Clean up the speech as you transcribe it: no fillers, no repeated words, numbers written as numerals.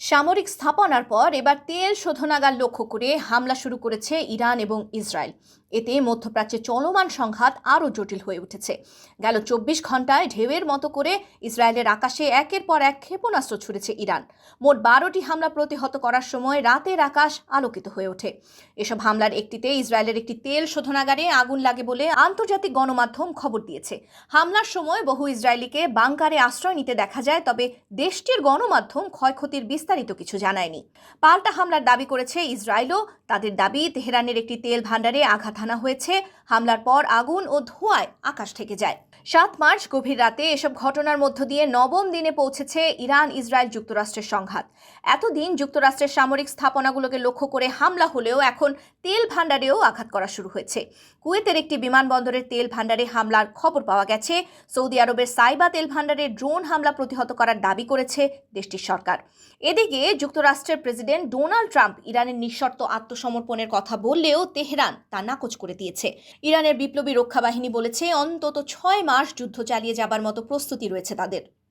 সামরিক স্থাপনার পর এবার তেল শোধনাগার লক্ষ্য করে হামলা শুরু করেছে ইরান এবং ইসরায়েল। এতে মধ্যপ্রাচ্যে চলমান সংঘাত আরও জটিল হয়ে উঠেছে। গেল ২৪ ঘন্টায় ঢেউয়ের মতো করে ইসরায়েলের আকাশে একের পর এক ক্ষেপণাস্ত্র ছুড়েছে ইরান। মোট ১২টি হামলা প্রতিহত করার সময় রাতের আকাশ আলোকিত হয়ে ওঠে। এসব হামলার একটিতে ইসরায়েলের একটি তেল শোধনাগারে আগুন লাগে বলে আন্তর্জাতিক গণমাধ্যম খবর দিয়েছে। হামলার সময় বহু ইসরায়েলিকে বাংকারে আশ্রয় নিতে দেখা যায়, তবে দেশটির গণমাধ্যম ক্ষয়ক্ষতির বিস্তারিত কিছু জানায়নি। পাল্টা হামলার দাবি করেছে ইসরায়েলও। তাদের দাবি, তেহরানের একটি তেল ভান্ডারে আঘাত হানা হয়েছে। হামলার পর আগুন ও ধোঁয়ায় আকাশ ঢেকে যায়। ৭ মার্চ গভীর রাতে এসব ঘটনার মধ্য দিয়ে নবম দিনে পৌঁছেছে ইরান ইসরায়েল যুক্তরাষ্ট্রের সংঘাত। এতদিন যুক্তরাষ্ট্রের সামরিক স্থাপনাগুলোকে লক্ষ্য করে হামলা হলেও এখন তেল ভান্ডারেও আঘাত করা শুরু হয়েছে। কুয়েতের একটি বিমানবন্দরের তেল ভান্ডারে হামলার খবর পাওয়া গেছে। সৌদি আরবের সাইবা তেল ভান্ডারে ড্রোন হামলা প্রতিহত করার দাবি করেছে দেশটির সরকার। এদিকে যুক্তরাষ্ট্রের প্রেসিডেন্ট ডোনাল্ড ট্রাম্প ইরানের নিঃশর্ত আত্মসমর্পণের কথা বললেও তেহরান তা নাকচ করে দিয়েছে। ইরানের বিপ্লবী রক্ষা বাহিনী বলেছে অন্তত ৬ মাস যুদ্ধ চালিয়ে যাবার মতো প্রস্তুতি রয়েছে তাদের।